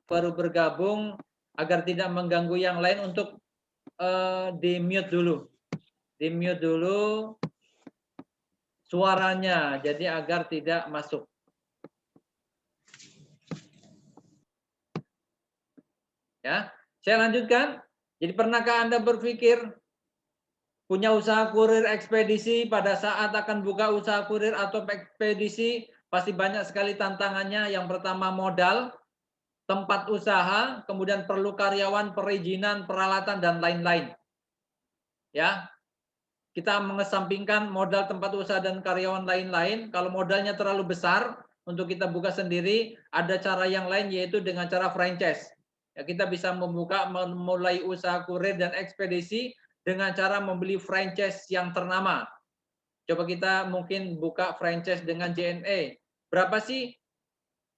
baru bergabung agar tidak mengganggu yang lain untuk di mute dulu. Di mute dulu suaranya, jadi agar tidak masuk. Ya, saya lanjutkan. Jadi pernahkah Anda berpikir punya usaha kurir ekspedisi, pada saat akan buka usaha kurir atau ekspedisi pasti banyak sekali tantangannya. Yang pertama modal, tempat usaha, kemudian perlu karyawan, perizinan, peralatan dan lain-lain. Ya. Kita mengesampingkan modal tempat usaha dan karyawan lain-lain. Kalau modalnya terlalu besar untuk kita buka sendiri, ada cara yang lain yaitu dengan cara franchise. Ya, kita bisa memulai usaha kurir dan ekspedisi dengan cara membeli franchise yang ternama. Coba kita mungkin buka franchise dengan JNE. Berapa sih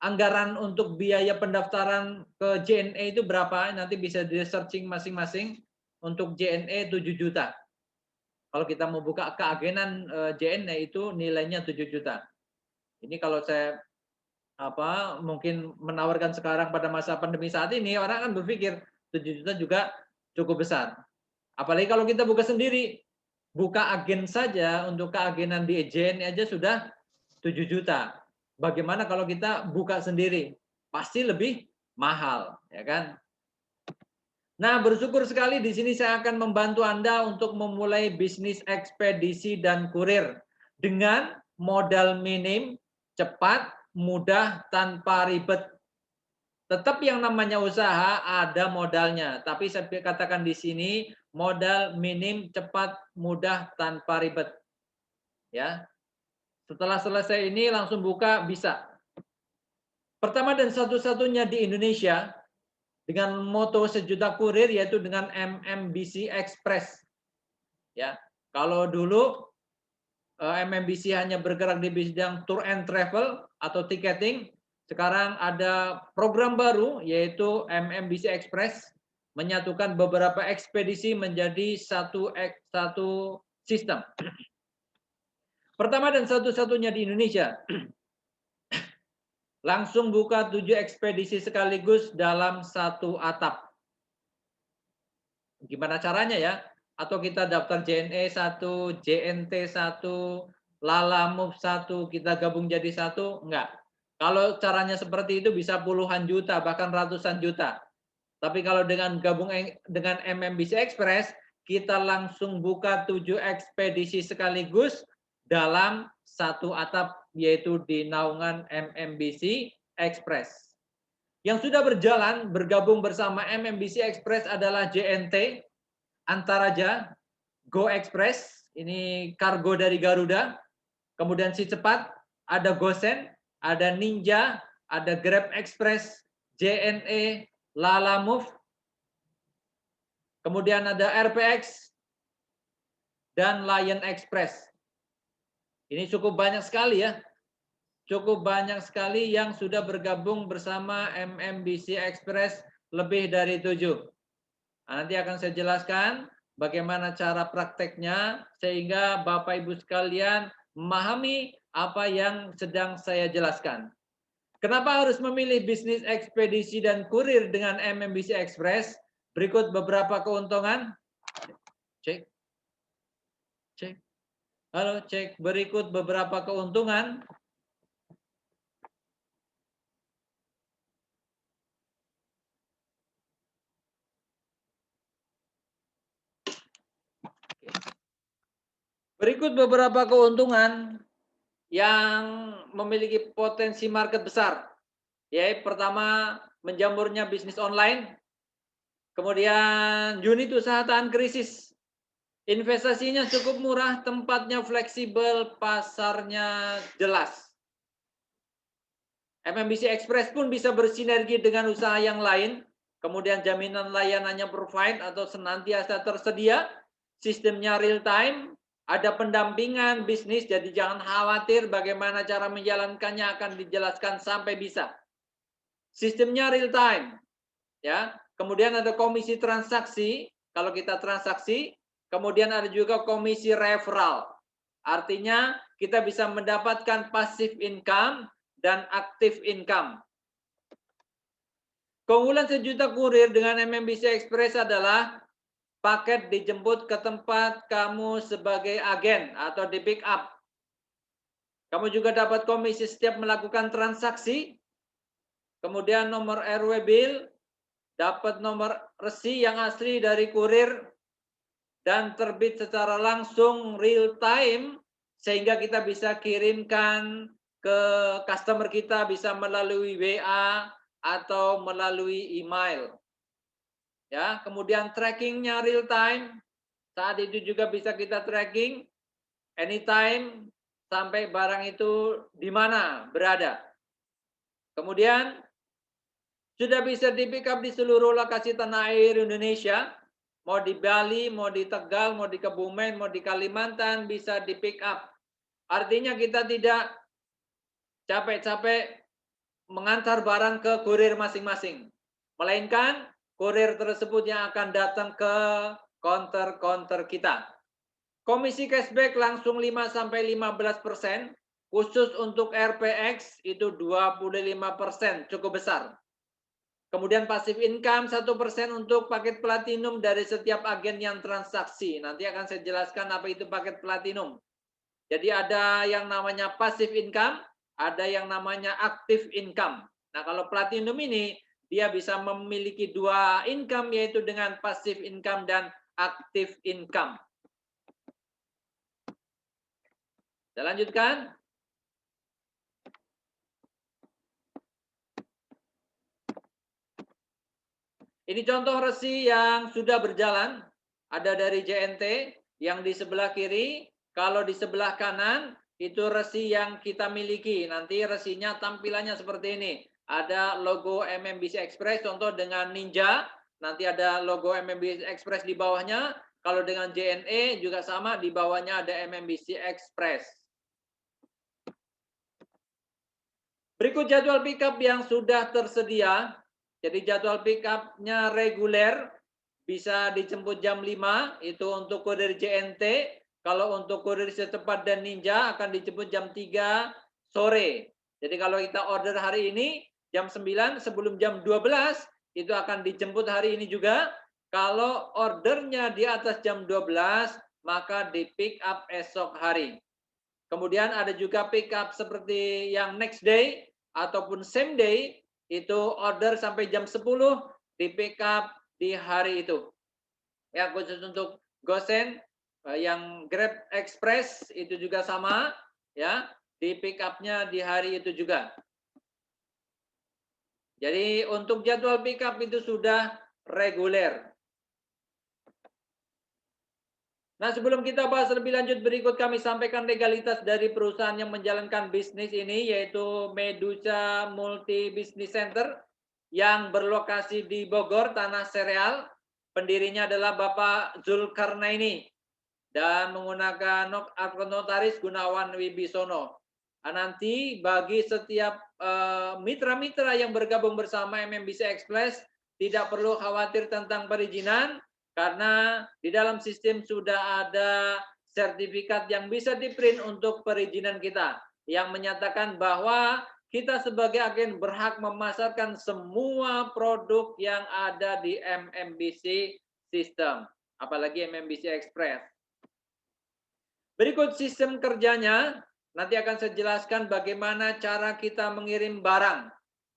anggaran untuk biaya pendaftaran ke JNE itu berapa? Nanti bisa di searching masing-masing. Untuk JNE 7 juta. Kalau kita mau buka keagenan JNE itu nilainya 7 juta. Ini kalau saya mungkin menawarkan sekarang pada masa pandemi saat ini, orang kan berpikir 7 juta juga cukup besar. Apalagi kalau kita buka sendiri, buka agen saja untuk keagenan di JNE aja sudah 7 juta. Bagaimana kalau kita buka sendiri? Pasti lebih mahal, ya kan? Nah, bersyukur sekali di sini saya akan membantu Anda untuk memulai bisnis ekspedisi dan kurir dengan modal minim, cepat, mudah, tanpa ribet. Tetap yang namanya usaha ada modalnya, tapi saya katakan di sini modal minim, cepat, mudah, tanpa ribet. Ya. Setelah selesai ini langsung buka bisa. Pertama dan satu-satunya di Indonesia dengan moto sejuta kurir yaitu dengan MMBC Express. Ya, kalau dulu MMBC hanya bergerak di bidang tour and travel atau ticketing, sekarang ada program baru yaitu MMBC Express menyatukan beberapa ekspedisi menjadi satu sistem. Pertama dan satu-satunya di Indonesia. Langsung buka 7 ekspedisi sekaligus dalam satu atap. Gimana caranya ya? Atau kita daftar JNE 1, JNT 1, Lala Move 1, kita gabung jadi satu? Enggak. Kalau caranya seperti itu bisa puluhan juta, bahkan ratusan juta. Tapi kalau dengan gabung dengan MMBC Express, kita langsung buka 7 ekspedisi sekaligus dalam satu atap, yaitu di naungan MMBC Express. Yang sudah berjalan, bergabung bersama MMBC Express adalah JNT, Antaraja, Go Express, ini kargo dari Garuda, kemudian Si Cepat, ada Gosen, ada Ninja, ada Grab Express, JNE, Lala Move, kemudian ada RPX, dan Lion Express. Ini cukup banyak sekali ya. Cukup banyak sekali yang sudah bergabung bersama MMBC Express, lebih dari 7. Nah, nanti akan saya jelaskan bagaimana cara prakteknya sehingga Bapak Ibu sekalian memahami apa yang sedang saya jelaskan. Kenapa harus memilih bisnis ekspedisi dan kurir dengan MMBC Express? Berikut beberapa keuntungan. Cek. Cek. Halo, cek. Berikut beberapa keuntungan. Berikut beberapa keuntungan yang memiliki potensi market besar. Yaitu pertama, menjamurnya bisnis online. Kemudian unit usaha tahan krisis. Investasinya cukup murah, tempatnya fleksibel, pasarnya jelas. MMBC Express pun bisa bersinergi dengan usaha yang lain. Kemudian jaminan layanannya provide atau senantiasa tersedia. Sistemnya real time. Ada pendampingan bisnis, jadi jangan khawatir bagaimana cara menjalankannya akan dijelaskan sampai bisa. Sistemnya real time. Ya. Kemudian ada komisi transaksi, kalau kita transaksi. Kemudian ada juga komisi referral. Artinya kita bisa mendapatkan passive income dan active income. Keunggulan sejuta kurir dengan MMBC Express adalah paket dijemput ke tempat kamu sebagai agen atau di pick up. Kamu juga dapat komisi setiap melakukan transaksi, kemudian nomor RW bill, dapat nomor resi yang asli dari kurir, dan terbit secara langsung real time, sehingga kita bisa kirimkan ke customer kita bisa melalui WA atau melalui email. Ya, kemudian trackingnya real time, saat itu juga bisa kita tracking anytime sampai barang itu di mana berada. Kemudian sudah bisa di pick up di seluruh lokasi tanah air Indonesia, mau di Bali, mau di Tegal, mau di Kebumen, mau di Kalimantan, bisa di pick up. Artinya kita tidak capek-capek mengantar barang ke kurir masing-masing, melainkan kurir tersebut yang akan datang ke counter-counter kita. Komisi cashback langsung 5-15%, khusus untuk RPX itu 25%, cukup besar. Kemudian passive income 1% untuk paket platinum dari setiap agen yang transaksi. Nanti akan saya jelaskan apa itu paket platinum. Jadi ada yang namanya passive income, ada yang namanya active income. Nah, kalau platinum ini dia bisa memiliki dua income, yaitu dengan passive income dan active income. Saya lanjutkan. Ini contoh resi yang sudah berjalan. Ada dari JNT yang di sebelah kiri. Kalau di sebelah kanan itu resi yang kita miliki. Nanti resinya tampilannya seperti ini. Ada logo MMBC Express contoh dengan Ninja. Nanti ada logo MMBC Express di bawahnya. Kalau dengan JNE juga sama, di bawahnya ada MMBC Express. Berikut jadwal pickup yang sudah tersedia. Jadi jadwal pick up-nya reguler, bisa dijemput jam 5, itu untuk kurir JNT. Kalau untuk kurir Secepat dan Ninja akan dijemput jam 3 sore. Jadi kalau kita order hari ini, jam 9 sebelum jam 12, itu akan dijemput hari ini juga. Kalau ordernya di atas jam 12, maka di pick up esok hari. Kemudian ada juga pick up seperti yang next day, ataupun same day, itu order sampai jam 10 di pick up di hari itu. Ya, khusus untuk Gosen yang Grab Express itu juga sama, ya, di pick up-nya di hari itu juga. Jadi untuk jadwal pick up itu sudah reguler. Nah, sebelum kita bahas lebih lanjut, berikut kami sampaikan legalitas dari perusahaan yang menjalankan bisnis ini, yaitu Medusa Multi Business Center yang berlokasi di Bogor, Tanah Sereal. Pendirinya adalah Bapak Zulkarnaini dan menggunakan notaris Gunawan Wibisono. Nanti bagi setiap mitra-mitra yang bergabung bersama MMBC Express tidak perlu khawatir tentang perizinan, karena di dalam sistem sudah ada sertifikat yang bisa di-print untuk perizinan kita, yang menyatakan bahwa kita sebagai agen berhak memasarkan semua produk yang ada di MMBC System, apalagi MMBC Express. Berikut sistem kerjanya, nanti akan saya jelaskan bagaimana cara kita mengirim barang,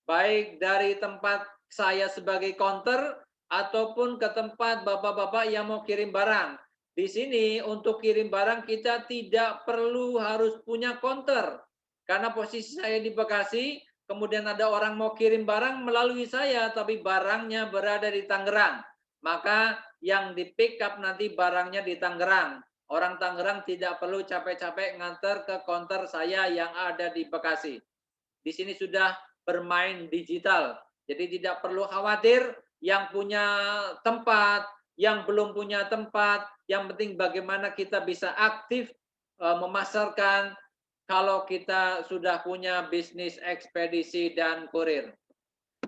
baik dari tempat saya sebagai counter, ataupun ke tempat bapak-bapak yang mau kirim barang. Di sini untuk kirim barang kita tidak perlu harus punya counter. Karena posisi saya di Bekasi, kemudian ada orang mau kirim barang melalui saya, tapi barangnya berada di Tangerang. Maka yang di pick up nanti barangnya di Tangerang. Orang Tangerang tidak perlu capek-capek nganter ke counter saya yang ada di Bekasi. Di sini sudah bermain digital. Jadi tidak perlu khawatir yang punya tempat, yang belum punya tempat. Yang penting bagaimana kita bisa aktif memasarkan kalau kita sudah punya bisnis ekspedisi dan kurir.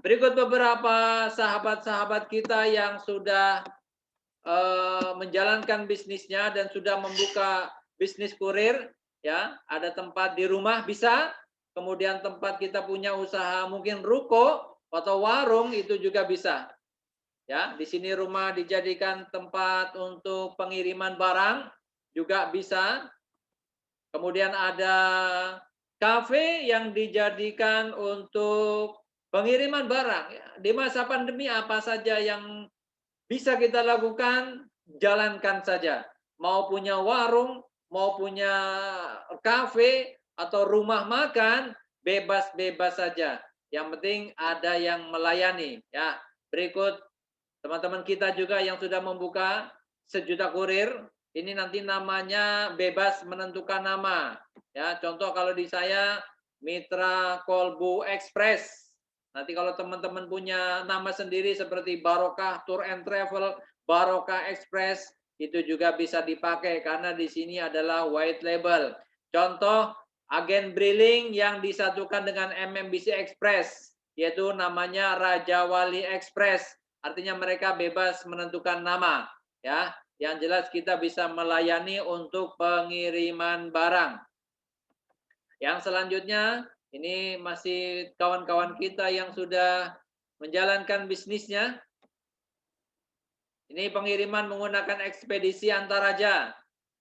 Berikut beberapa sahabat-sahabat kita yang sudah menjalankan bisnisnya dan sudah membuka bisnis kurir, ya, ada tempat di rumah bisa, kemudian tempat kita punya usaha mungkin ruko, atau warung itu juga bisa. Ya, di sini rumah dijadikan tempat untuk pengiriman barang juga bisa. Kemudian ada kafe yang dijadikan untuk pengiriman barang. Ya. Di masa pandemi apa saja yang bisa kita lakukan, jalankan saja. Mau punya warung, mau punya kafe atau rumah makan, bebas-bebas saja. Yang penting ada yang melayani. Ya, berikut teman-teman kita juga yang sudah membuka sejuta kurir, ini nanti namanya bebas menentukan nama. Ya, contoh kalau di saya Mitra Kolbu Express. Nanti kalau teman-teman punya nama sendiri seperti Barokah Tour and Travel, Barokah Express, itu juga bisa dipakai karena di sini adalah white label. Contoh agen Briling yang disatukan dengan MMBC Express, yaitu namanya Raja Wali Express. Artinya mereka bebas menentukan nama, ya. Yang jelas kita bisa melayani untuk pengiriman barang. Yang selanjutnya ini masih kawan-kawan kita yang sudah menjalankan bisnisnya. Ini pengiriman menggunakan ekspedisi Antaraja.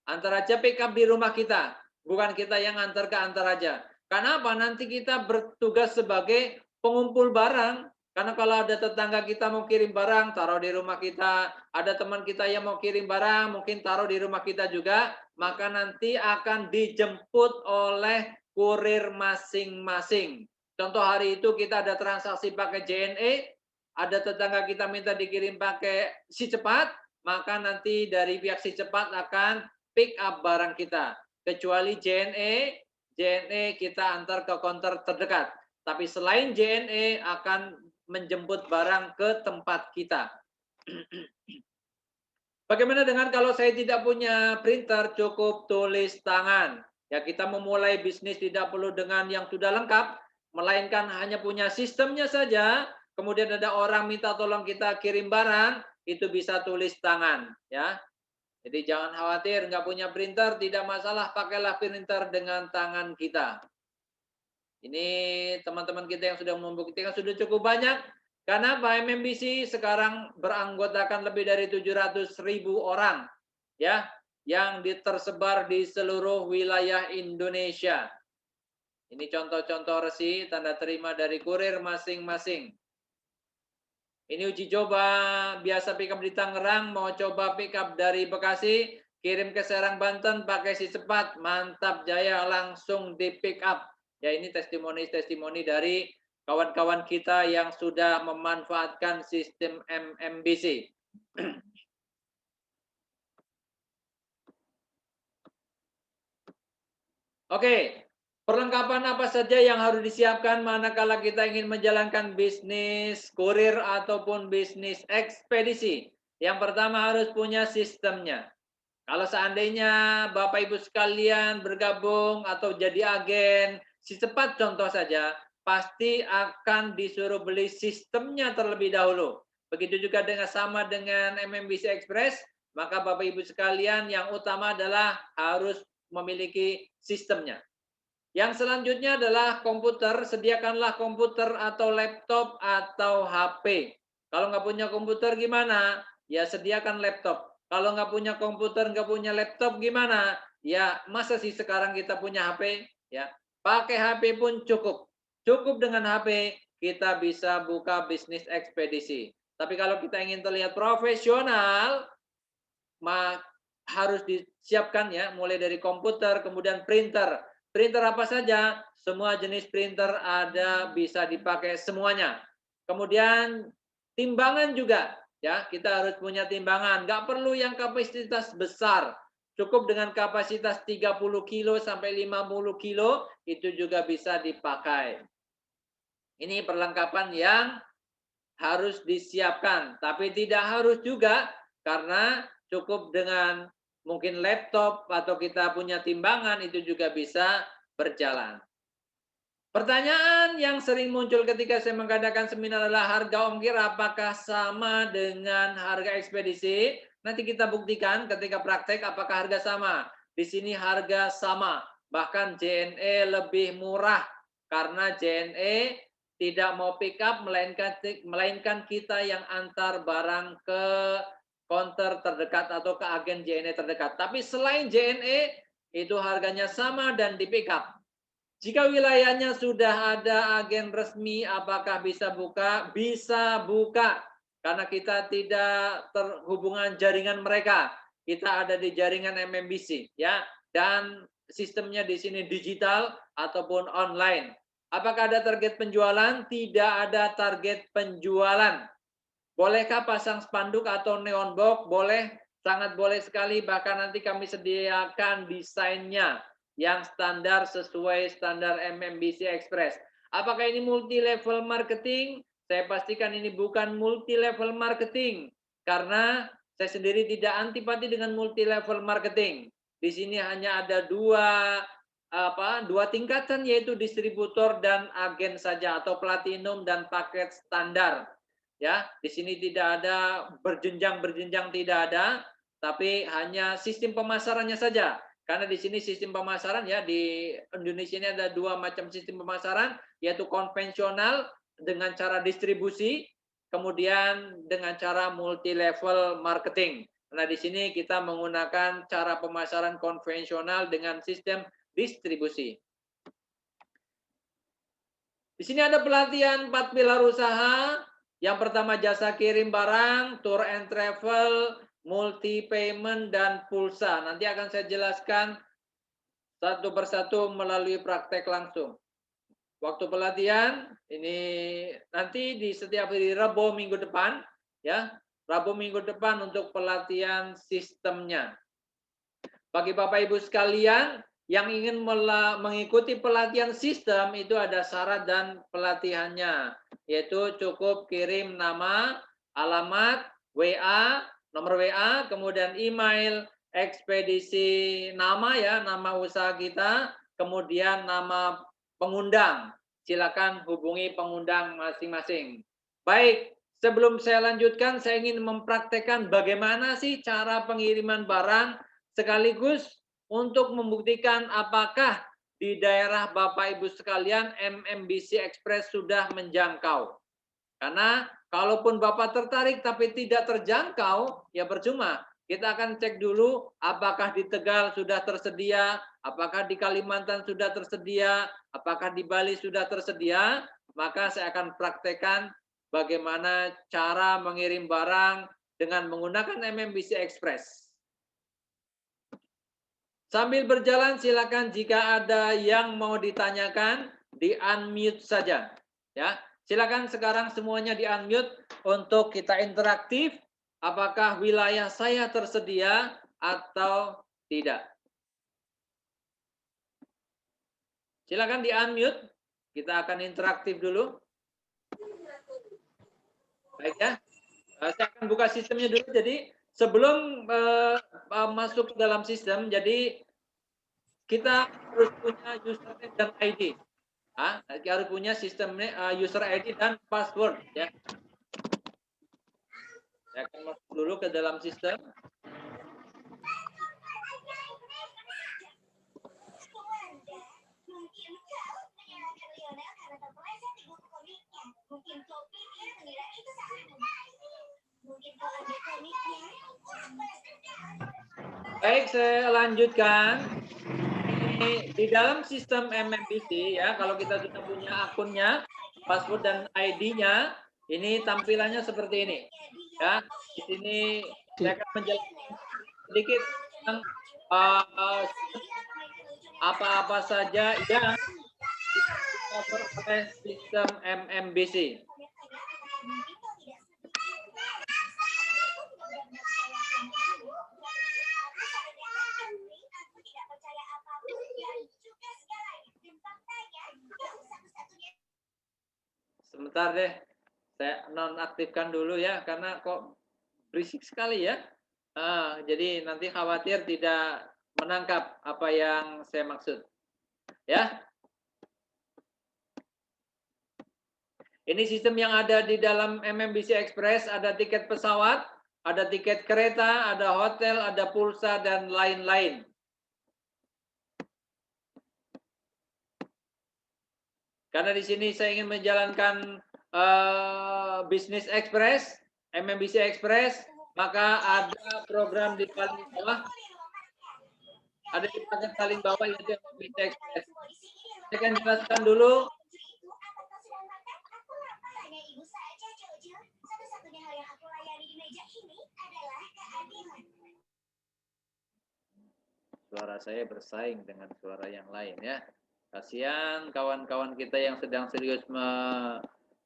Antaraja pick up di rumah kita, bukan kita yang antar ke Antaraja. Kenapa? Nanti kita bertugas sebagai pengumpul barang. Karena kalau ada tetangga kita mau kirim barang, taruh di rumah kita. Ada teman kita yang mau kirim barang, mungkin taruh di rumah kita juga. Maka nanti akan dijemput oleh kurir masing-masing. Contoh hari itu kita ada transaksi pakai JNE, ada tetangga kita minta dikirim pakai si cepat, maka nanti dari pihak si cepat akan pick up barang kita. Kecuali JNE kita antar ke konter terdekat. Tapi selain JNE akan menjemput barang ke tempat kita. Bagaimana dengan kalau saya tidak punya printer, cukup tulis tangan. Ya, kita memulai bisnis tidak perlu dengan yang sudah lengkap, melainkan hanya punya sistemnya saja. Kemudian ada orang minta tolong kita kirim barang, itu bisa tulis tangan. Ya, jadi jangan khawatir, nggak punya printer, tidak masalah, pakailah printer dengan tangan kita. Ini teman-teman kita yang sudah membuktikan sudah cukup banyak. Karena MMBC sekarang beranggotakan lebih dari 700.000 orang, ya, yang tersebar di seluruh wilayah Indonesia. Ini contoh-contoh resi tanda terima dari kurir masing-masing. Ini uji coba, biasa pick up di Tangerang, mau coba pick up dari Bekasi, kirim ke Serang Banten pakai si cepat, mantap jaya langsung di pick up. Ya, ini testimoni-testimoni dari kawan-kawan kita yang sudah memanfaatkan sistem MMBC. Oke, perlengkapan apa saja yang harus disiapkan manakala kita ingin menjalankan bisnis kurir ataupun bisnis ekspedisi? Yang pertama harus punya sistemnya. Kalau seandainya Bapak Ibu sekalian bergabung atau jadi agen, si cepat contoh saja, pasti akan disuruh beli sistemnya terlebih dahulu. Begitu juga sama dengan MMBC Express, maka Bapak Ibu sekalian yang utama adalah harus memiliki sistemnya. Yang selanjutnya adalah komputer, sediakanlah komputer atau laptop atau HP. Kalau nggak punya komputer gimana? Ya sediakan laptop. Kalau nggak punya komputer, nggak punya laptop gimana? Ya masa sih sekarang kita punya HP? Ya pakai HP pun cukup. Cukup dengan HP kita bisa buka bisnis ekspedisi. Tapi kalau kita ingin terlihat profesional, harus disiapkan ya, mulai dari komputer, kemudian printer. Printer apa saja? Semua jenis printer ada, bisa dipakai semuanya. Kemudian timbangan juga, ya kita harus punya timbangan. Nggak perlu yang kapasitas besar. Cukup dengan kapasitas 30 kilo sampai 50 kilo, itu juga bisa dipakai. Ini perlengkapan yang harus disiapkan, tapi tidak harus juga karena cukup dengan mungkin laptop atau kita punya timbangan itu juga bisa berjalan. Pertanyaan yang sering muncul ketika saya mengadakan seminar adalah harga ongkir apakah sama dengan harga ekspedisi? Nanti kita buktikan ketika praktek apakah harga sama. Di sini harga sama, bahkan JNE lebih murah karena JNE tidak mau pick up, melainkan kita yang antar barang ke counter terdekat atau ke agen JNE terdekat. Tapi selain JNE, itu harganya sama dan di pick up. Jika wilayahnya sudah ada agen resmi, apakah bisa buka? Bisa buka, karena kita tidak terhubungan jaringan mereka. Kita ada di jaringan MMBC, ya, dan sistemnya di sini digital ataupun online. Apakah ada target penjualan? Tidak ada target penjualan. Bolehkah pasang spanduk atau neon box? Boleh, sangat boleh sekali. Bahkan nanti kami sediakan desainnya yang standar sesuai standar MMBC Express. Apakah ini multi level marketing? Saya pastikan ini bukan multi level marketing karena saya sendiri tidak antipati dengan multi level marketing. Di sini hanya ada dua tingkatan, yaitu distributor dan agen saja, atau platinum dan paket standar. Ya, di sini tidak ada berjenjang tidak ada, tapi hanya sistem pemasarannya saja. Karena di sini sistem pemasaran, ya, di Indonesia ini ada dua macam sistem pemasaran, yaitu konvensional dengan cara distribusi, kemudian dengan cara multi level marketing. Nah, di sini kita menggunakan cara pemasaran konvensional dengan sistem distribusi. Di sini ada pelatihan 4 pilar usaha. Yang pertama jasa kirim barang, tour and travel, multi payment, dan pulsa. Nanti akan saya jelaskan satu persatu melalui praktek langsung. Waktu pelatihan ini nanti di setiap hari Rabu minggu depan, ya, Rabu minggu depan untuk pelatihan sistemnya. Bagi Bapak Ibu sekalian yang ingin mengikuti pelatihan sistem, itu ada syarat dan pelatihannya, yaitu cukup kirim nama, alamat, WA, nomor WA, kemudian email, ekspedisi nama, ya, nama usaha kita, kemudian nama pengundang. Silakan hubungi pengundang masing-masing. Baik, sebelum saya lanjutkan, saya ingin mempraktekkan bagaimana sih cara pengiriman barang, sekaligus untuk membuktikan apakah di daerah Bapak Ibu sekalian MMBC Express sudah menjangkau. Karena kalaupun Bapak tertarik tapi tidak terjangkau, ya percuma. Kita akan cek dulu apakah di Tegal sudah tersedia, apakah di Kalimantan sudah tersedia, apakah di Bali sudah tersedia. Maka saya akan praktekkan bagaimana cara mengirim barang dengan menggunakan MMBC Express. Sambil berjalan silakan jika ada yang mau ditanyakan di-unmute saja, ya. Silakan sekarang semuanya di-unmute untuk kita interaktif, apakah wilayah saya tersedia atau tidak. Silakan di-unmute, kita akan interaktif dulu. Baik, ya. Saya akan buka sistemnya dulu. Jadi sebelum masuk ke dalam sistem, jadi kita harus punya username dan ID. Kita harus punya sistemnya, user ID dan password, ya. Saya akan masuk dulu ke dalam sistem. Baik, saya lanjutkan. Ini di dalam sistem MMBC, ya, kalau kita sudah punya akunnya, password dan ID-nya, ini tampilannya seperti ini. Ya, di sini saya akan menjelaskan sedikit tentang apa-apa saja yang di-cover oleh sistem MMBC. Sebentar deh, saya nonaktifkan dulu, ya, karena kok berisik sekali, ya. Jadi nanti khawatir tidak menangkap apa yang saya maksud, ya. Ini sistem yang ada di dalam MMBC Express, ada tiket pesawat, ada tiket kereta, ada hotel, ada pulsa, dan lain-lain. Karena di sini saya ingin menjalankan Business Express, MMBC Express, maka ada program di paling bawah, ada di paket paling bawah yaitu MMBC Express. Saya akan jelaskan dulu. Suara saya bersaing dengan suara yang lain ya. Kasihan kawan-kawan kita yang sedang serius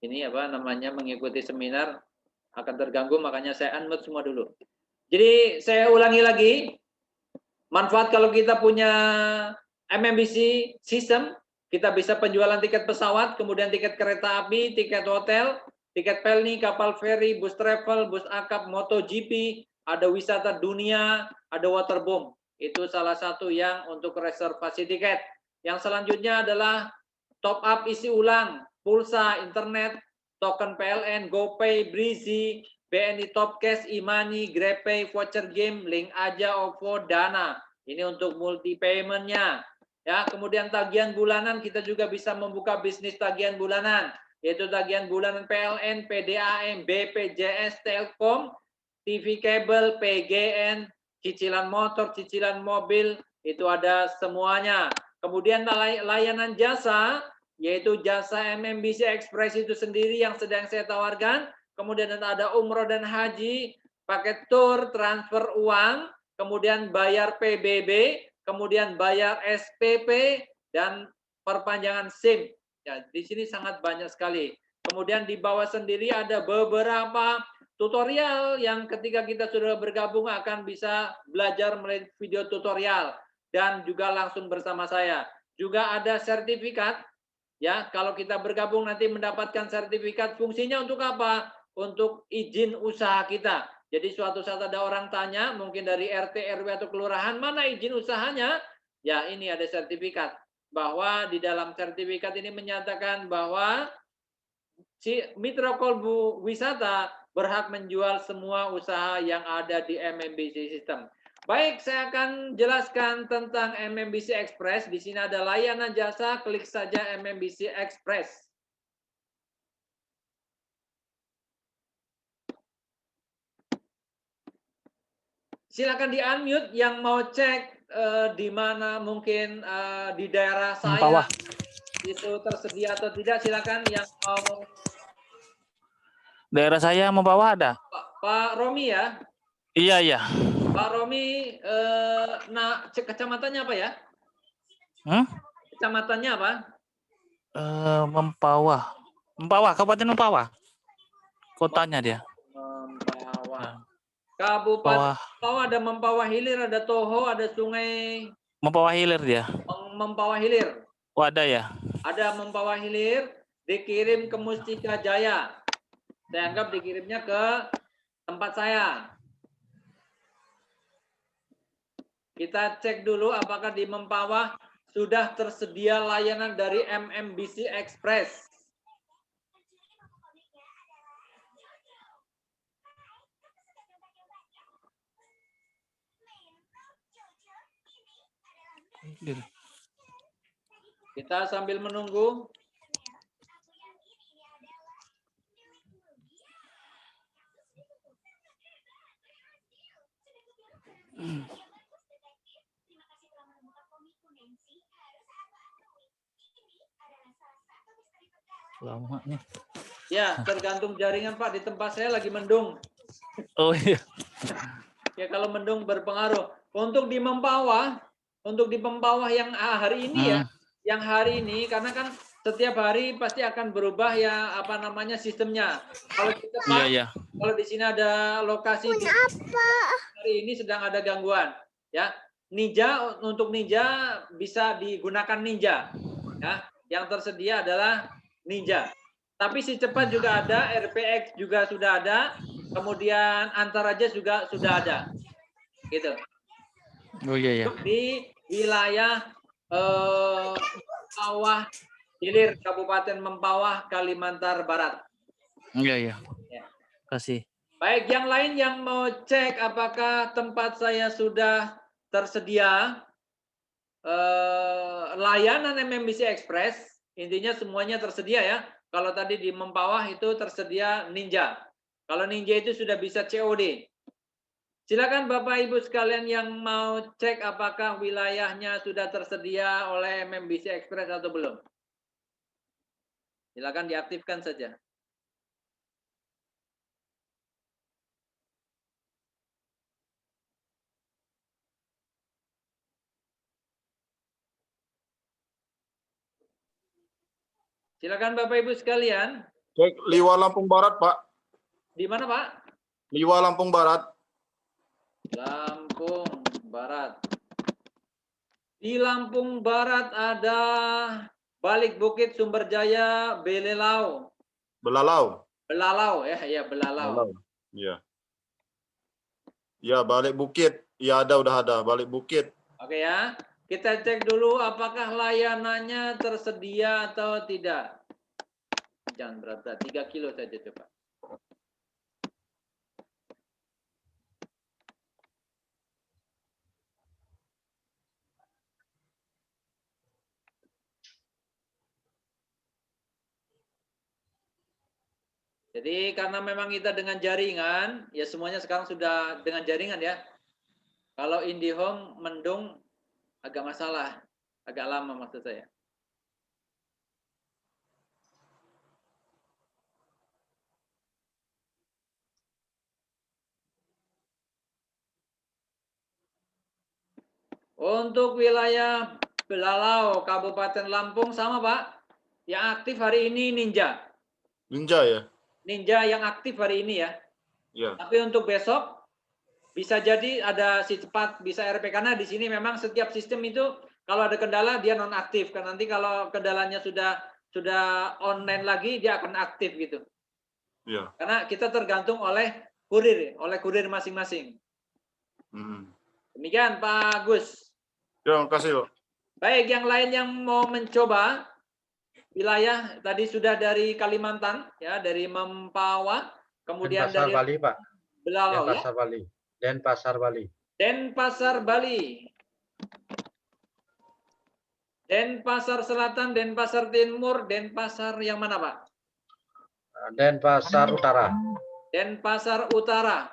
mengikuti seminar akan terganggu, makanya saya unmute semua dulu. Jadi saya ulangi lagi, manfaat kalau kita punya MMBC sistem, kita bisa penjualan tiket pesawat, kemudian tiket kereta api, tiket hotel, tiket pelni, kapal feri, bus travel, bus akap, MotoGP, ada wisata dunia, ada waterboom. Itu salah satu yang untuk reservasi tiket. Yang selanjutnya adalah top up isi ulang, pulsa, internet, token PLN, GoPay, Breezy, BNI Top Cash, e-money, GrabPay, voucher game, link aja, OVO, Dana. Ini untuk multi payment-nya. Ya, kemudian tagihan bulanan kita juga bisa membuka bisnis tagihan bulanan, yaitu tagihan bulanan PLN, PDAM, BPJS, Telkom, TV kabel, PGN, cicilan motor, cicilan mobil, itu ada semuanya. Kemudian layanan jasa, yaitu jasa MMBC Express itu sendiri yang sedang saya tawarkan. Kemudian ada umroh dan haji, paket tour, transfer uang, kemudian bayar PBB, kemudian bayar SPP, dan perpanjangan SIM. Ya, di sini sangat banyak sekali. Kemudian di bawah sendiri ada beberapa tutorial yang ketika kita sudah bergabung akan bisa belajar melalui video tutorial dan juga langsung bersama saya. Juga ada sertifikat, ya, kalau kita bergabung nanti mendapatkan sertifikat. Fungsinya untuk apa? Untuk izin usaha kita. Jadi suatu saat ada orang tanya, mungkin dari RT, RW atau kelurahan, mana izin usahanya? Ya, ini ada sertifikat. Bahwa di dalam sertifikat ini menyatakan bahwa si Mitra Kolbu Wisata berhak menjual semua usaha yang ada di MMBC System. Baik, saya akan jelaskan tentang MMBC Express. Di sini ada layanan jasa, klik saja MMBC Express. Silakan di-unmute yang mau cek di mana mungkin di daerah saya Mempawah. itu tersedia atau tidak. Silakan yang mau. Daerah saya Mempawah ada. Pak Romi ya. Iya, iya. Pak Romi, kecamatannya apa ya? Kecamatannya apa? Mempawah. Mempawah, Kabupaten Mempawah. Kotanya dia. Mempawah. Kabupaten Mempawah ada Mempawah Hilir, ada Toho, ada Sungai. Mempawah Hilir dia. Mempawah Hilir. Oh, ada ya? Ada Mempawah Hilir, dikirim ke Mustika Jaya. Saya anggap dikirimnya ke tempat saya. Kita cek dulu apakah di Mempawah sudah tersedia layanan dari MMBC Express. Kita sambil menunggu. Lamanya. Ya, tergantung jaringan Pak. Di tempat saya lagi mendung. Oh iya. Ya kalau mendung berpengaruh. Untuk di Mempawah yang hari ini ya, yang hari ini karena kan setiap hari pasti akan berubah ya sistemnya. Kalau kita Pak, kalau di sini ada lokasi di hari ini sedang ada gangguan, ya. Ninja untuk Ninja bisa digunakan Ninja, ya. Yang tersedia adalah Ninja. Tapi si cepat juga ada, RPX juga sudah ada, kemudian Antaraja juga sudah ada, gitu. Oh iya. Di wilayah Mempawah Hilir, Kabupaten Mempawah, Kalimantan Barat. Iya. Kasih. Baik, yang lain yang mau cek apakah tempat saya sudah tersedia layanan MMBC Express, Intinya semuanya tersedia ya. Kalau tadi di Mempawah itu tersedia Ninja. Kalau Ninja itu sudah bisa COD. Silakan Bapak Ibu sekalian yang mau cek apakah wilayahnya sudah tersedia oleh MBC Express atau belum. Silakan diaktifkan saja. Silakan Bapak Ibu sekalian. Cek Liwa Lampung Barat, Pak. Di mana Pak? Liwa Lampung Barat. Lampung Barat. Di Lampung Barat ada Balik Bukit Sumberjaya, Belelau. Belalau. Belalau ya Belalau. Iya. Ya, Balik Bukit. Ya, udah ada. Balik Bukit. Oke ya. Kita cek dulu apakah layanannya tersedia atau tidak. Jangan berat, 3 kilo saja coba. Jadi karena memang kita dengan jaringan, ya semuanya sekarang sudah dengan jaringan ya. Kalau IndiHome mendung agak masalah, agak lama maksud saya. Untuk wilayah Belalau, Kabupaten Lampung sama Pak. Yang aktif hari ini Ninja. Ninja ya? Ninja yang aktif hari ini ya. Ya. Tapi untuk besok bisa jadi ada si cepat, bisa RP karena di sini memang setiap sistem itu kalau ada kendala dia nonaktif. Karena nanti kalau kendalanya sudah online lagi dia akan aktif gitu. Ya. Karena kita tergantung oleh kurir masing-masing. Demikian Pak Gus. Ya, makasih Pak. Baik, yang lain yang mau mencoba wilayah tadi sudah dari Kalimantan ya, dari Mempawah, kemudian Denpasar, dari Bali, Pak. Belalau ya. Denpasar, Bali. Denpasar, Bali. Denpasar, Bali. Denpasar Selatan, Denpasar Timur, Denpasar yang mana Pak? Denpasar Utara. Denpasar Utara.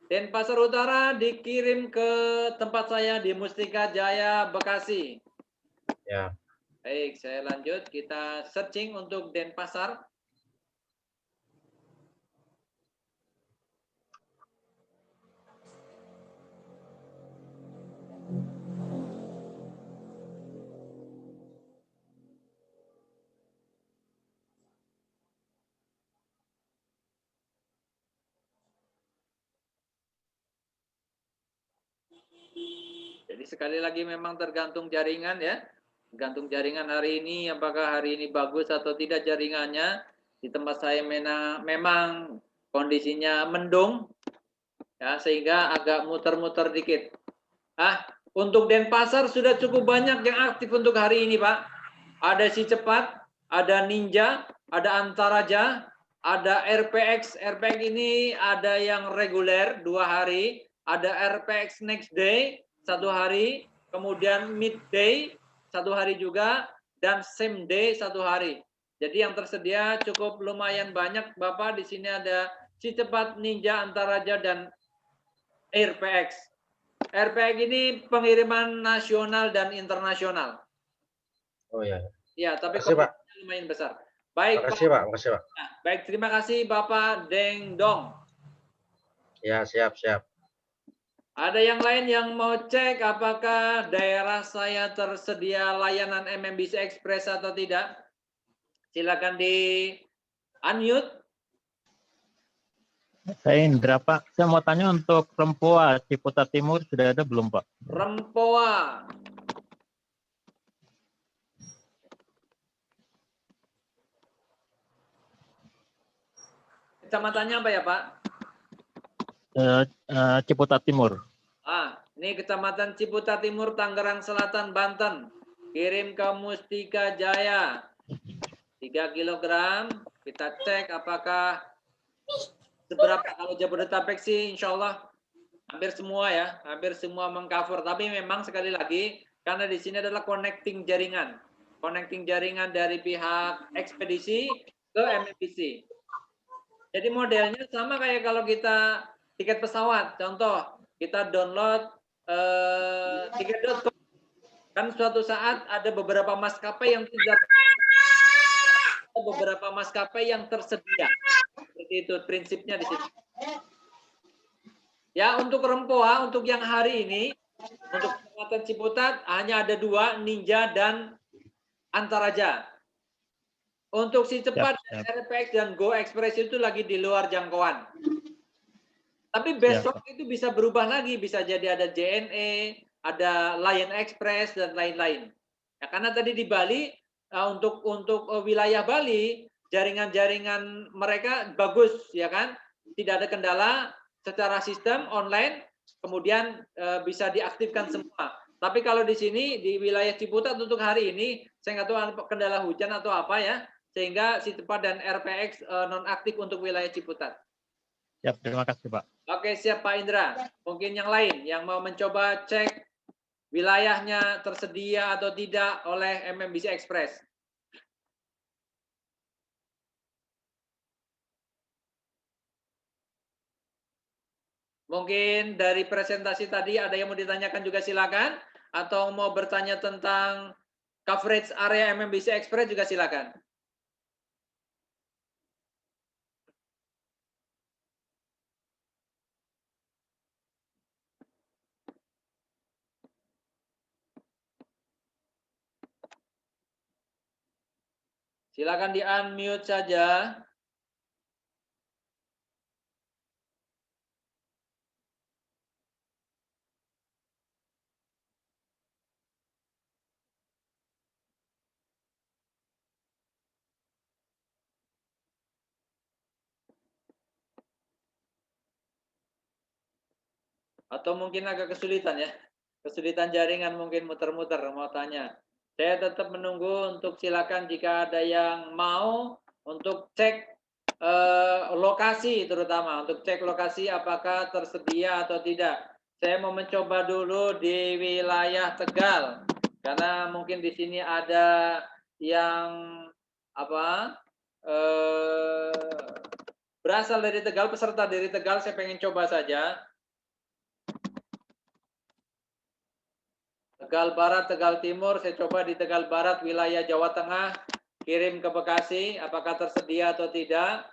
Denpasar Utara dikirim ke tempat saya di Mustika Jaya, Bekasi. Ya. Baik, saya lanjut. Kita searching untuk Denpasar. Jadi sekali lagi memang tergantung jaringan ya. Tergantung jaringan hari ini, apakah hari ini bagus atau tidak jaringannya. Di tempat saya memang kondisinya mendung, ya, sehingga agak muter-muter dikit. Untuk Denpasar sudah cukup banyak yang aktif untuk hari ini Pak. Ada Si Cepat, ada Ninja, ada Antaraja, ada RPX. RPX ini ada yang reguler 2 hari, ada RPX Next Day 1 hari, kemudian Midday 1 hari juga, dan Same Day 1 hari. Jadi yang tersedia cukup lumayan banyak Bapak. Di sini ada Si Cepat, Ninja, Antaraja, dan RPX. RPX ini pengiriman nasional dan internasional. Oh ya. Ya, tapi Pak. lumayan besar. Baik, makasih Pak. Makasih Pak. Nah, baik, terima kasih Bapak Deng Dong. Ya, siap. Ada yang lain yang mau cek apakah daerah saya tersedia layanan MMBC Express atau tidak? Silakan di unmute. Saya Indra Pak, saya mau tanya untuk Rempoa, Ciputat Timur sudah ada belum Pak? Rempoa. Kecamatannya apa ya Pak? Ciputat Timur. Ini Kecamatan Ciputat Timur, Tangerang Selatan, Banten. Kirim ke Mustika Jaya. 3 kilogram. Kita cek apakah seberapa. Kalau Jabodetabek sih insya Allah hampir semua ya. Hampir semua mengcover. Tapi memang sekali lagi, karena di sini adalah connecting jaringan. connecting jaringan dari pihak ekspedisi ke MMBC. Jadi modelnya sama kayak kalau kita tiket pesawat. Contoh, kita download tiket.com. Kan suatu saat ada beberapa maskapai yang tidak, beberapa maskapai yang tersedia. Seperti itu prinsipnya di sini. Ya, untuk Rempoa, untuk yang hari ini, untuk Kecamatan Ciputat hanya ada 2, Ninja dan Antaraja. Untuk Si Cepat, RPX dan Go Express itu lagi di luar jangkauan. Tapi besok itu bisa berubah lagi, bisa jadi ada JNE, ada Lion Express dan lain-lain. Ya, karena tadi di Bali untuk wilayah Bali jaringan-jaringan mereka bagus, ya kan? Tidak ada kendala secara sistem online, kemudian bisa diaktifkan semua. Tapi kalau di sini di wilayah Ciputat untuk hari ini saya nggak tahu kendala hujan atau apa ya, sehingga Si Cepat dan RPX nonaktif untuk wilayah Ciputat. Siap, terima kasih Pak. Oke, siap Pak Indra. Mungkin yang lain yang mau mencoba cek wilayahnya tersedia atau tidak oleh MMBC Express. Mungkin dari presentasi tadi ada yang mau ditanyakan juga silakan, atau mau bertanya tentang coverage area MMBC Express juga silakan. Silakan di-unmute saja. Atau mungkin agak kesulitan ya. Kesulitan jaringan mungkin muter-muter mau tanya. Saya tetap menunggu untuk silakan jika ada yang mau untuk cek lokasi, terutama untuk cek lokasi apakah tersedia atau tidak. Saya mau mencoba dulu di wilayah Tegal karena mungkin di sini ada yang berasal dari Tegal, peserta dari Tegal. Saya pengen coba saja. Tegal Barat, Tegal Timur, saya coba di Tegal Barat, wilayah Jawa Tengah, kirim ke Bekasi, apakah tersedia atau tidak.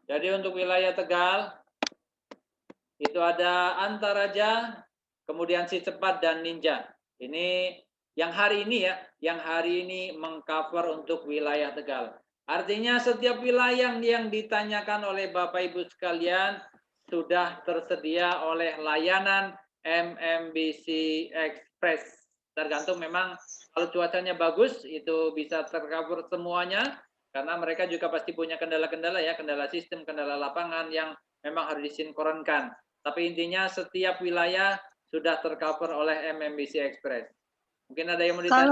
Jadi untuk wilayah Tegal, itu ada Antaraja, kemudian Si Cepat dan Ninja. Ini yang hari ini ya, yang hari ini mengcover untuk wilayah Tegal. Artinya setiap wilayah yang ditanyakan oleh Bapak Ibu sekalian sudah tersedia oleh layanan MMBC Express. Tergantung memang kalau cuacanya bagus itu bisa tercover semuanya. Karena mereka juga pasti punya kendala-kendala ya, kendala sistem, kendala lapangan yang memang harus disinkronkan. Tapi intinya setiap wilayah sudah tercover oleh MMBC Express. Mungkin ada yang mau ditanya?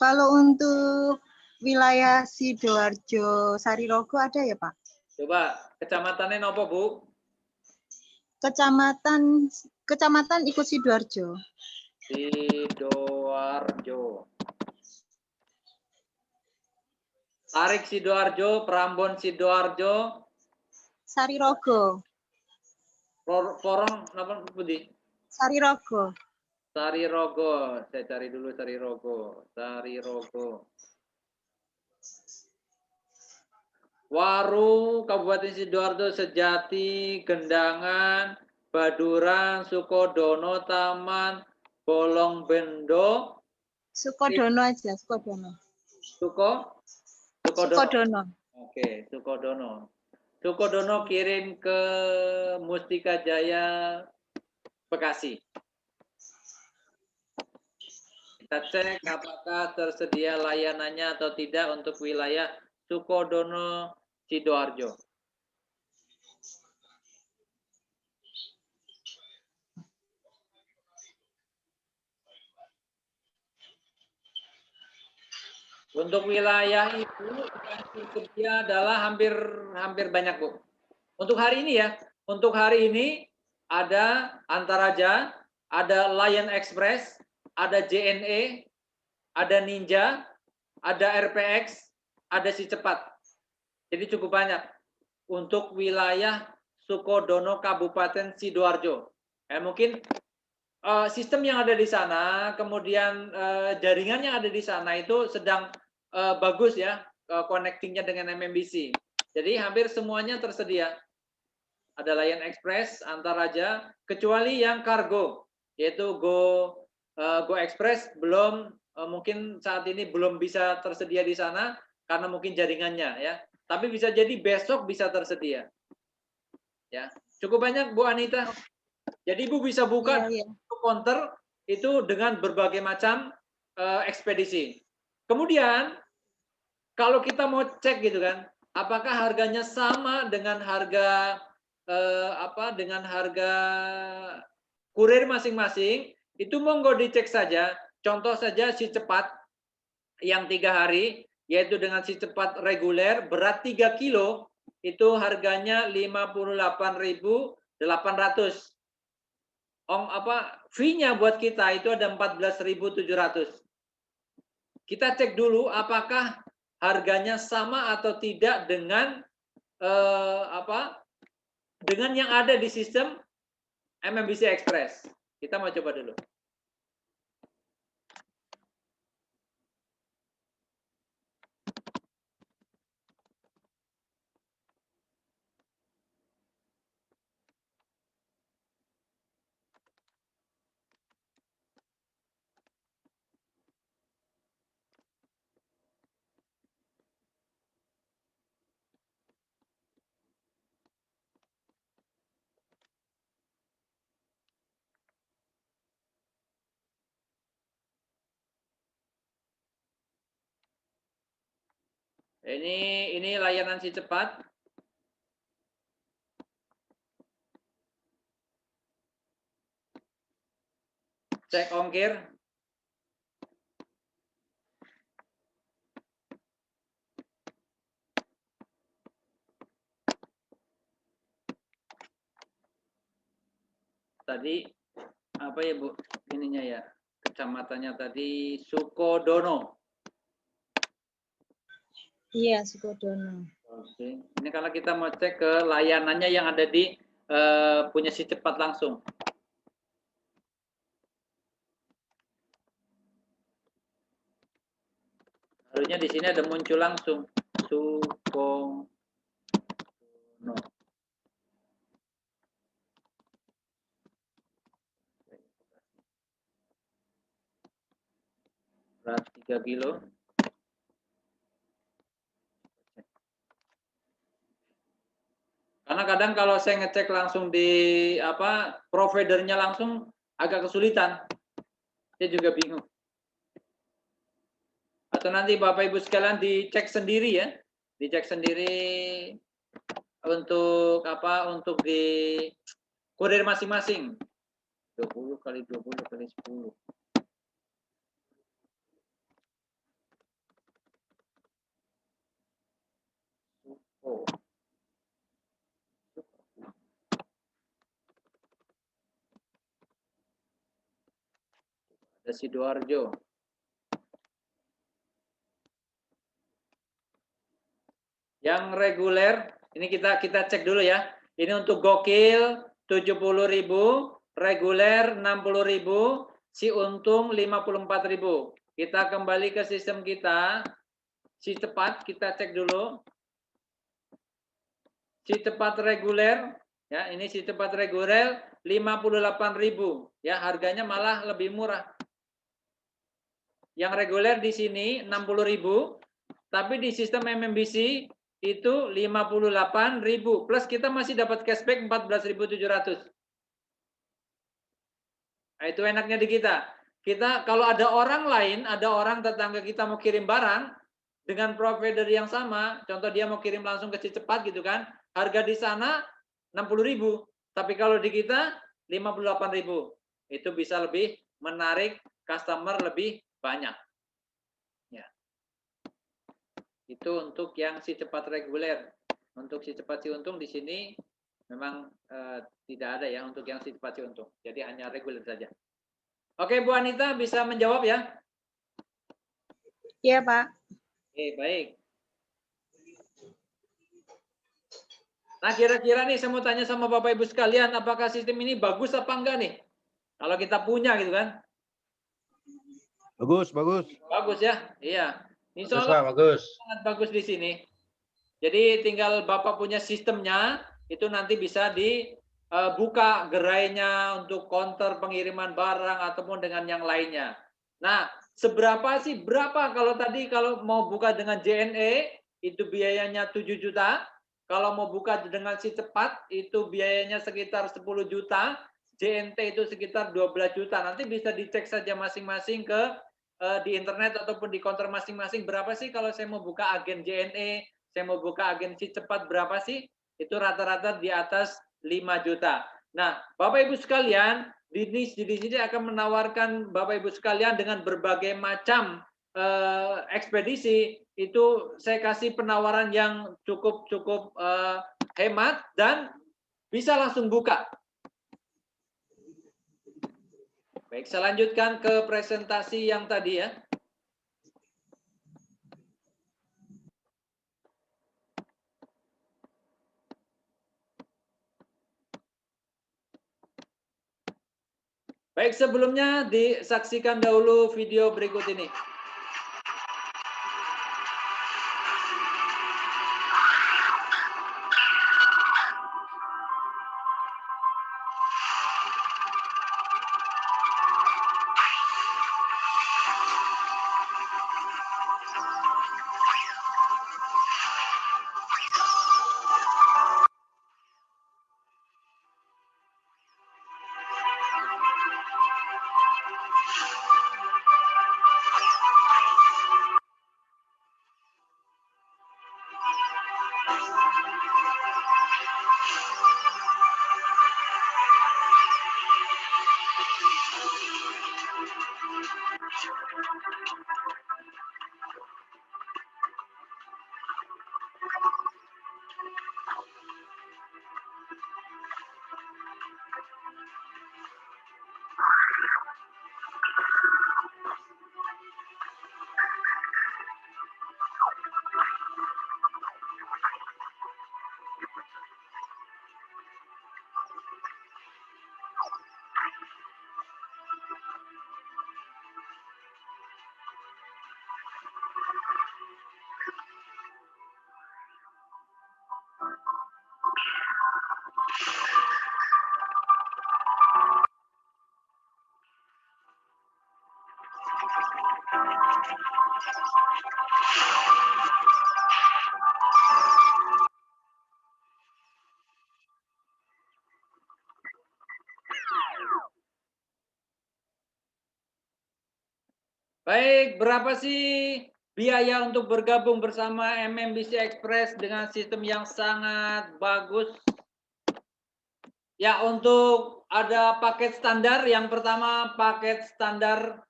Kalau untuk wilayah Sidoarjo, Sarirogo ada ya Pak? Coba, kecamatannya apa Bu? Kecamatan ikut Sidoarjo. Sidoarjo. Tarik Sidoarjo, Prambon Sidoarjo, Sarirogo. Porong apa Budi? Sarirogo. Sarirogo. Saya cari dulu Sarirogo. Sarirogo. Waru, Kabupaten Sidoarjo, Sejati, Gendangan, Baduran, Sukodono, Taman, Bolongbendo. Sukodono aja, Sukodono. Sukodono. Oke, Sukodono. Sukodono kirim ke Mustika Jaya Bekasi. Kita cek apakah tersedia layanannya atau tidak untuk wilayah Sukodono, Sidoarjo. Untuk wilayah itu yang tersedia adalah hampir banyak, Bu. Untuk hari ini ya, untuk hari ini ada Antaraja, ada Lion Express, ada JNE, ada Ninja, ada RPX, ada Si Cepat. Jadi cukup banyak untuk wilayah Sukodono Kabupaten Sidoarjo. Mungkin sistem yang ada di sana, kemudian jaringan yang ada di sana itu sedang bagus ya, connectingnya dengan MMBC. Jadi hampir semuanya tersedia. Ada Lion Express, Antaraja, kecuali yang kargo, yaitu Go Express belum mungkin saat ini belum bisa tersedia di sana karena mungkin jaringannya ya. Tapi bisa jadi besok bisa tersedia. Ya, cukup banyak Bu Anita. Jadi Ibu bisa buka counter itu dengan berbagai macam ekspedisi. Kemudian kalau kita mau cek gitu kan, apakah harganya sama dengan harga dengan harga kurir masing-masing, itu monggo dicek saja. Contoh saja Si Cepat yang 3 hari, yaitu dengan Si Cepat reguler berat 3 kilo, itu harganya 58.800. Fee-nya buat kita itu ada 14.700. Kita cek dulu apakah harganya sama atau tidak dengan dengan yang ada di sistem MMBC Express. Kita mau coba dulu. Ini layanan Si Cepat. Cek ongkir. Tadi apa ya Bu? Ininya ya. Kecamatannya tadi Sukodono. Iya, Sukodono. Oke. Ini kalau kita mau cek ke layanannya yang ada di punya Si Cepat langsung. Harusnya di sini ada muncul langsung Sukodono. Berat 3 kilo. Karena kadang kalau saya ngecek langsung di providernya langsung agak kesulitan. Saya juga bingung. Atau nanti Bapak Ibu sekalian dicek sendiri ya. Dicek sendiri untuk untuk di kurir masing-masing. 20 kali 20 kali 10. Oh. Ada Sidoarjo. Yang reguler, ini kita cek dulu ya. Ini untuk gokil 70.000, reguler 60.000, si untung 54.000. Kita kembali ke sistem kita. Si Cepat kita cek dulu. Si Cepat reguler, ya ini Si Cepat reguler 58.000, ya harganya malah lebih murah. Yang reguler di sini 60.000, tapi di sistem MMBC itu 58.000 plus kita masih dapat cashback 14.700. Nah, itu enaknya di kita. Kita kalau ada orang lain, ada orang tetangga kita mau kirim barang dengan provider yang sama, contoh dia mau kirim langsung ke Cepat gitu kan, harga di sana 60.000, tapi kalau di kita 58.000. Itu bisa lebih menarik customer lebih banyak. Ya. Itu untuk yang si cepat reguler. Untuk si cepat si untung di sini memang tidak ada ya untuk yang si cepat si untung. Jadi hanya reguler saja. Oke, Bu Anita bisa menjawab ya? Iya, Pak. Oke, baik. Nah, kira-kira nih saya mau tanya sama Bapak Ibu sekalian, apakah sistem ini bagus apa enggak nih? Kalau kita punya gitu kan? Bagus, bagus. Bagus ya? Iya. Insya Bagus, Allah Pak, bagus. sangat bagus di sini. Jadi tinggal Bapak punya sistemnya, itu nanti bisa dibuka gerainya untuk counter pengiriman barang ataupun dengan yang lainnya. Nah, berapa kalau tadi kalau mau buka dengan JNE itu biayanya 7 juta, kalau mau buka dengan si cepat itu biayanya sekitar 10 juta, JNT itu sekitar 12 juta. Nanti bisa dicek saja masing-masing di internet ataupun di counter masing-masing berapa sih kalau saya mau buka agen JNE, saya mau buka agensi cepat berapa sih? Itu rata-rata di atas 5 juta. Nah, Bapak Ibu sekalian, di sini akan menawarkan Bapak Ibu sekalian dengan berbagai macam ekspedisi. Itu saya kasih penawaran yang cukup hemat dan bisa langsung buka. Baik, saya lanjutkan ke presentasi yang tadi ya. Baik, sebelumnya disaksikan dahulu video berikut ini. Baik, berapa sih biaya untuk bergabung bersama MMBC Express dengan sistem yang sangat bagus? Ya, untuk ada paket standar, yang pertama paket standar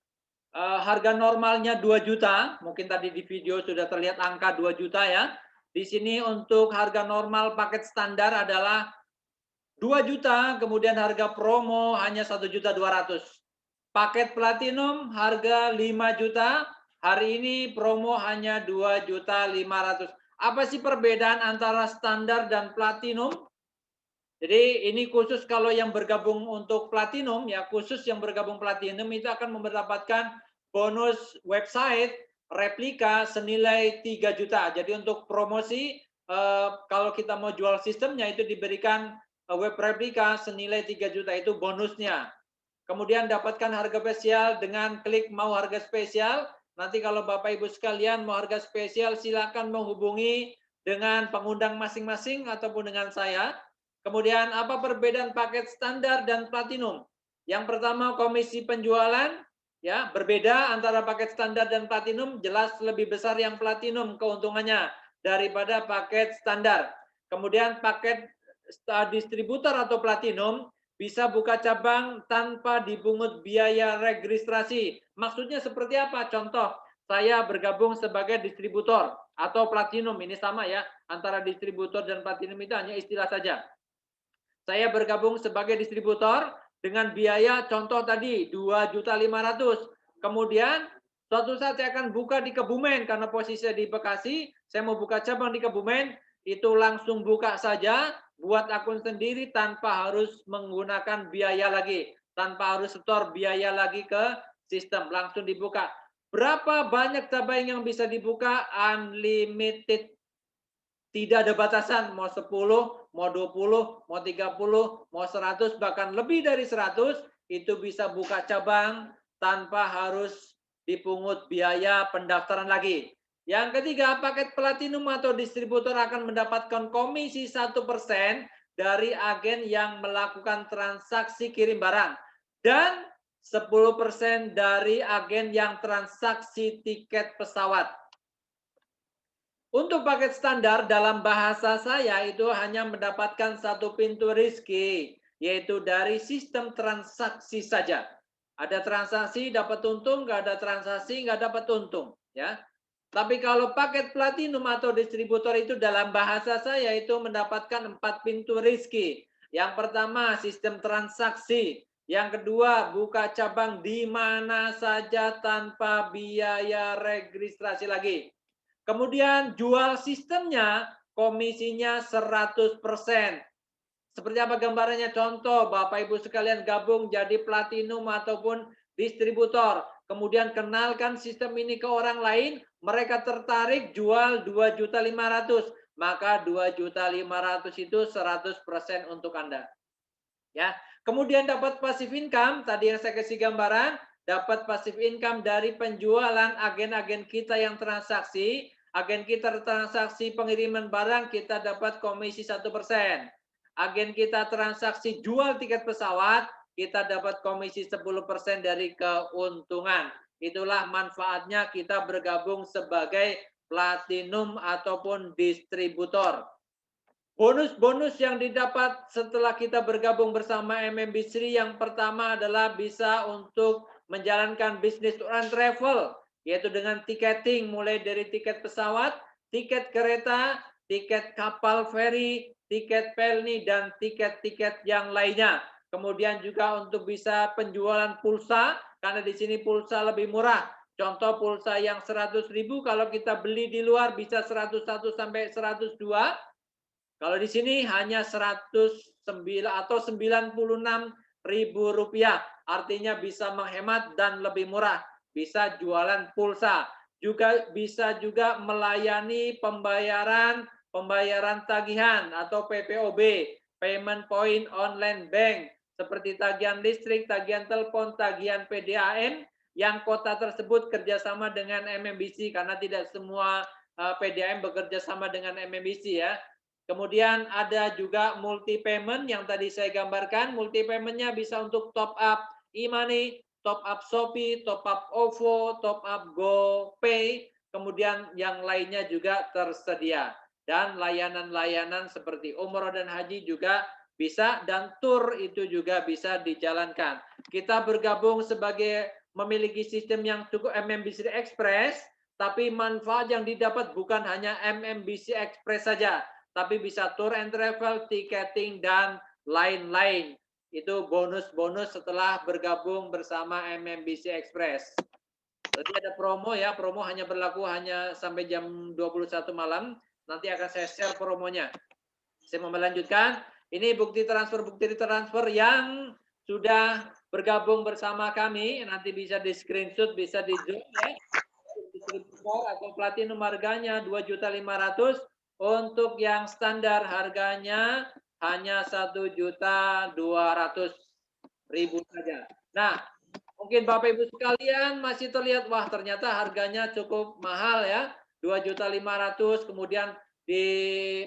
harga normalnya 2 juta, mungkin tadi di video sudah terlihat angka 2 juta ya. Di sini untuk harga normal paket standar adalah 2 juta, kemudian harga promo hanya 1.200.000. Paket platinum harga 5 juta, hari ini promo hanya 2.500.000. Apa sih perbedaan antara standar dan platinum? Jadi ini khusus kalau yang bergabung untuk platinum, ya khusus yang bergabung platinum itu akan mendapatkan bonus website replika senilai 3 juta. Jadi untuk promosi, kalau kita mau jual sistemnya itu diberikan web replika senilai 3 juta, itu bonusnya. Kemudian dapatkan harga spesial dengan klik mau harga spesial. Nanti kalau Bapak Ibu sekalian mau harga spesial, silakan menghubungi dengan pengundang masing-masing ataupun dengan saya. Kemudian apa perbedaan paket standar dan platinum? Yang pertama komisi penjualan, ya berbeda antara paket standar dan platinum, jelas lebih besar yang platinum keuntungannya daripada paket standar. Kemudian paket distributor atau platinum bisa buka cabang tanpa dipungut biaya registrasi. Maksudnya seperti apa? Contoh, saya bergabung sebagai distributor atau platinum, ini sama ya, antara distributor dan platinum itu hanya istilah saja. Saya bergabung sebagai distributor dengan biaya contoh tadi 2.500.000. Kemudian suatu saat saya akan buka di Kebumen karena posisinya di Bekasi, saya mau buka cabang di Kebumen, itu langsung buka saja, buat akun sendiri tanpa harus menggunakan biaya lagi, tanpa harus setor biaya lagi ke sistem, langsung dibuka. Berapa banyak cabang yang bisa dibuka? Unlimited. Tidak ada batasan, mau 10, mau 20, mau 30, mau 100, bahkan lebih dari 100, itu bisa buka cabang tanpa harus dipungut biaya pendaftaran lagi. Yang ketiga, paket platinum atau distributor akan mendapatkan komisi 1% dari agen yang melakukan transaksi kirim barang dan 10% dari agen yang transaksi tiket pesawat. Untuk paket standar dalam bahasa saya itu hanya mendapatkan satu pintu rezeki, yaitu dari sistem transaksi saja. Ada transaksi dapat untung, nggak ada transaksi nggak dapat untung, ya. Tapi kalau paket platinum atau distributor itu dalam bahasa saya itu mendapatkan 4 pintu rezeki. Yang pertama sistem transaksi, yang kedua buka cabang di mana saja tanpa biaya registrasi lagi. Kemudian jual sistemnya, komisinya 100%. Seperti apa gambarannya? Contoh, Bapak Ibu sekalian gabung jadi platinum ataupun distributor. Kemudian kenalkan sistem ini ke orang lain, mereka tertarik jual 2.500.000. Maka 2.500.000 itu 100% untuk Anda. Ya. Kemudian dapat passive income, tadi yang saya kasih gambaran, dapat passive income dari penjualan agen-agen kita yang transaksi. Agen kita transaksi pengiriman barang, kita dapat komisi 1%. Agen kita transaksi jual tiket pesawat, kita dapat komisi 10% dari keuntungan. Itulah manfaatnya kita bergabung sebagai platinum ataupun distributor. Bonus-bonus yang didapat setelah kita bergabung bersama MMB Sri yang pertama adalah bisa untuk menjalankan bisnis tour and travel, yaitu dengan tiketing mulai dari tiket pesawat, tiket kereta, tiket kapal feri, tiket pelni, dan tiket-tiket yang lainnya. Kemudian juga untuk bisa penjualan pulsa, karena di sini pulsa lebih murah. Contoh pulsa yang 100.000 kalau kita beli di luar bisa 101 sampai 102. Kalau di sini hanya 109 atau 96.000 rupiah, artinya bisa menghemat dan lebih murah. Bisa jualan pulsa, juga bisa juga melayani pembayaran tagihan atau PPOB, payment point online bank, seperti tagihan listrik, tagihan telepon, tagihan PDAM, yang kota tersebut kerjasama dengan MMBC karena tidak semua PDAM bekerja sama dengan MMBC ya. Kemudian ada juga multi payment yang tadi saya gambarkan. Multi paymentnya bisa untuk top up e-money, top up Shopee, top up OVO, top up GoPay. Kemudian yang lainnya juga tersedia. Dan layanan-layanan seperti umroh dan haji juga bisa, dan tour itu juga bisa dijalankan. Kita bergabung sebagai memiliki sistem yang cukup MMBC Express, tapi manfaat yang didapat bukan hanya MMBC Express saja, tapi bisa tour and travel, ticketing, dan lain-lain. Itu bonus-bonus setelah bergabung bersama MMBC Express. Tadi ada promo ya, promo hanya berlaku hanya sampai jam 21 malam. Nanti akan saya share promonya. Saya mau melanjutkan. Ini bukti transfer yang sudah bergabung bersama kami. Nanti bisa di screenshot, bisa di zoom ya. Distributor atau platinum harganya 2.500.000. Untuk yang standar harganya hanya 1.200.000 saja. Nah, mungkin Bapak Ibu sekalian masih terlihat, wah ternyata harganya cukup mahal ya, 2.500.000, kemudian di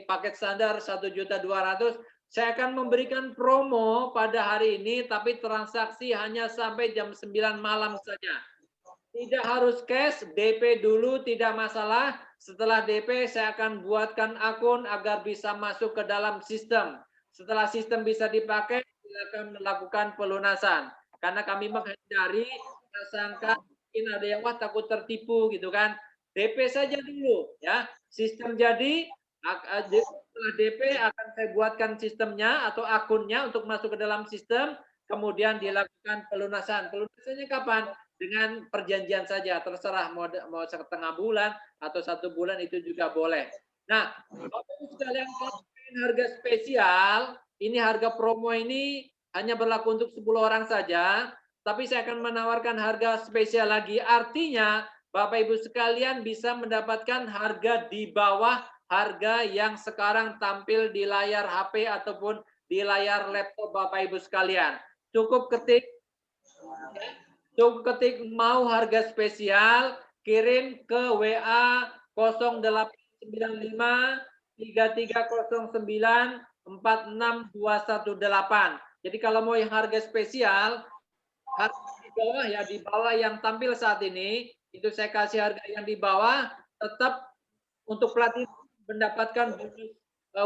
paket standar 1.200.000. Saya akan memberikan promo pada hari ini, tapi transaksi hanya sampai jam 9 malam saja. Tidak harus cash, DP dulu tidak masalah. Setelah DP, saya akan buatkan akun agar bisa masuk ke dalam sistem. Setelah sistem bisa dipakai, silakan melakukan pelunasan. Karena kami menghindari prasangka mungkin ada yang wah takut tertipu gitu kan. DP saja dulu ya. Sistem jadi, setelah DP akan saya buatkan sistemnya atau akunnya untuk masuk ke dalam sistem, kemudian dilakukan pelunasan. Pelunasannya kapan? Dengan perjanjian saja, terserah mau setengah bulan atau 1 bulan itu juga boleh. Nah, Bapak Ibu sekalian, harga spesial, ini harga promo ini hanya berlaku untuk 10 orang saja, tapi saya akan menawarkan harga spesial lagi. Artinya, Bapak Ibu sekalian bisa mendapatkan harga di bawah harga yang sekarang tampil di layar HP ataupun di layar laptop Bapak Ibu sekalian. Cukup ketik mau harga spesial, kirim ke WA 0895 3309 46218. Jadi kalau mau yang harga spesial, harga di bawah ya, di bawah yang tampil saat ini, itu saya kasih harga yang di bawah, tetap untuk pelatih mendapatkan bonus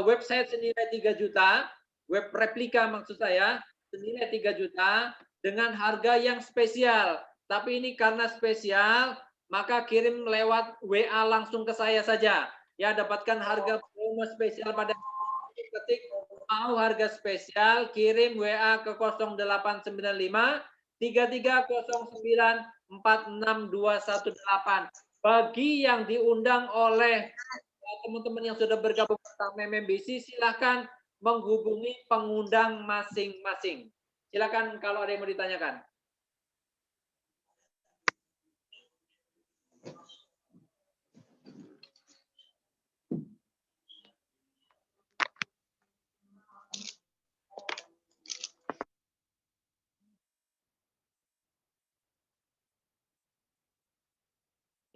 website senilai 3 juta, web replika maksud saya, senilai 3 juta, dengan harga yang spesial. Tapi ini karena spesial, maka kirim lewat WA langsung ke saya saja. Ya, dapatkan harga promo spesial pada ketik mau harga spesial, kirim WA ke 0895 3309 46218. Bagi yang diundang oleh teman-teman yang sudah bergabung bersama MMBC, silahkan menghubungi pengundang masing-masing. Silakan kalau ada yang mau ditanyakan.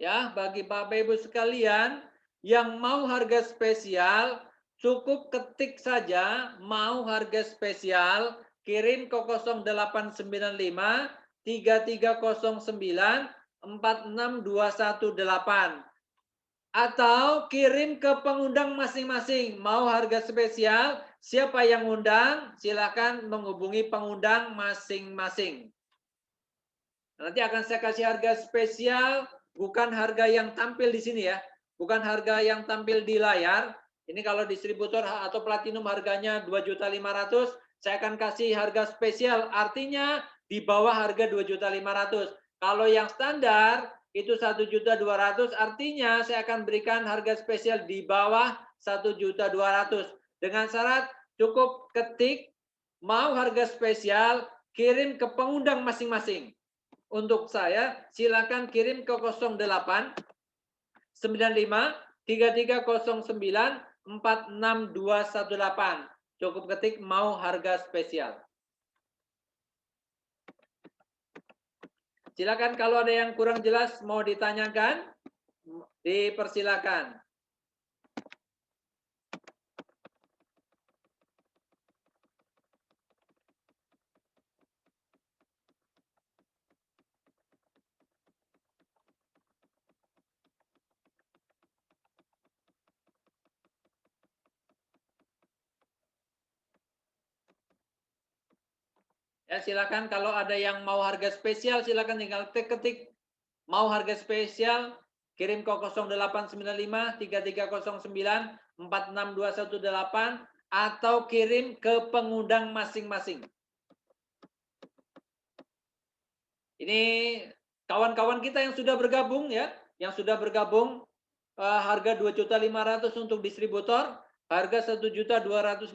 Ya, bagi Bapak Ibu sekalian yang mau harga spesial, cukup ketik saja mau harga spesial, kirim ke 0895 3309 46218 atau kirim ke pengundang masing-masing mau harga spesial, siapa yang undang silakan menghubungi pengundang masing-masing. Nanti akan saya kasih harga spesial, bukan harga yang tampil di sini ya, bukan harga yang tampil di layar. Ini kalau distributor atau platinum harganya 2.500.000, saya akan kasih harga spesial, artinya di bawah harga 2.500.000. Kalau yang standar itu 1.200.000, artinya saya akan berikan harga spesial di bawah 1.200.000. Dengan syarat cukup ketik mau harga spesial, kirim ke pengundang masing-masing. Untuk saya, silakan kirim ke 08 95 3309 46218. Cukup ketik mau harga spesial. Silakan kalau ada yang kurang jelas mau ditanyakan, dipersilakan. Ya, silakan kalau ada yang mau harga spesial, silakan tinggal ketik mau harga spesial, kirim ke 0895 3309 46218 atau kirim ke pengundang masing-masing. Ini kawan-kawan kita yang sudah bergabung ya, yang sudah bergabung harga 2.500.000 untuk distributor, harga 1.250.000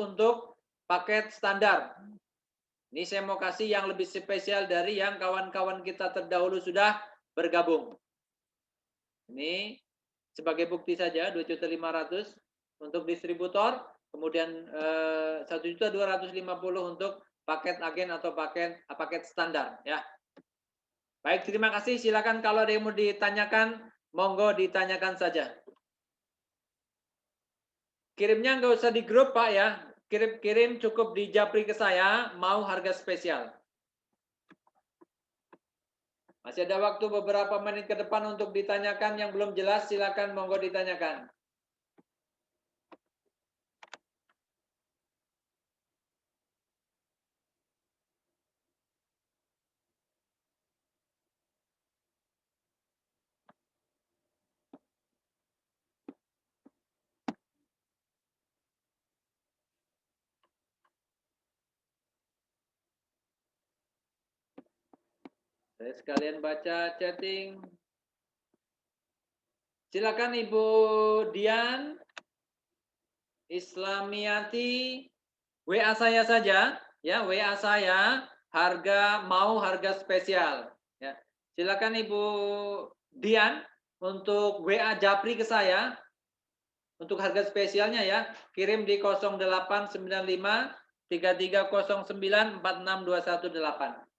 untuk paket standar. Ini saya mau kasih yang lebih spesial dari yang kawan-kawan kita terdahulu sudah bergabung. Ini sebagai bukti saja 2.500.000 untuk distributor, kemudian 1.250.000 untuk paket agen atau paket standar ya. Baik, terima kasih. Silakan kalau ada yang mau ditanyakan, monggo ditanyakan saja. Kirimnya nggak usah di grup Pak ya. kirim cukup di japri ke saya, mau harga spesial. Masih ada waktu beberapa menit ke depan untuk ditanyakan yang belum jelas, silakan monggo ditanyakan. Saya sekalian baca chatting. Silakan Ibu Dian Islamiati, WA saya saja, ya WA saya, harga spesial. Ya, silakan Ibu Dian untuk WA Japri ke saya untuk harga spesialnya ya, kirim di 0895 3309 46218.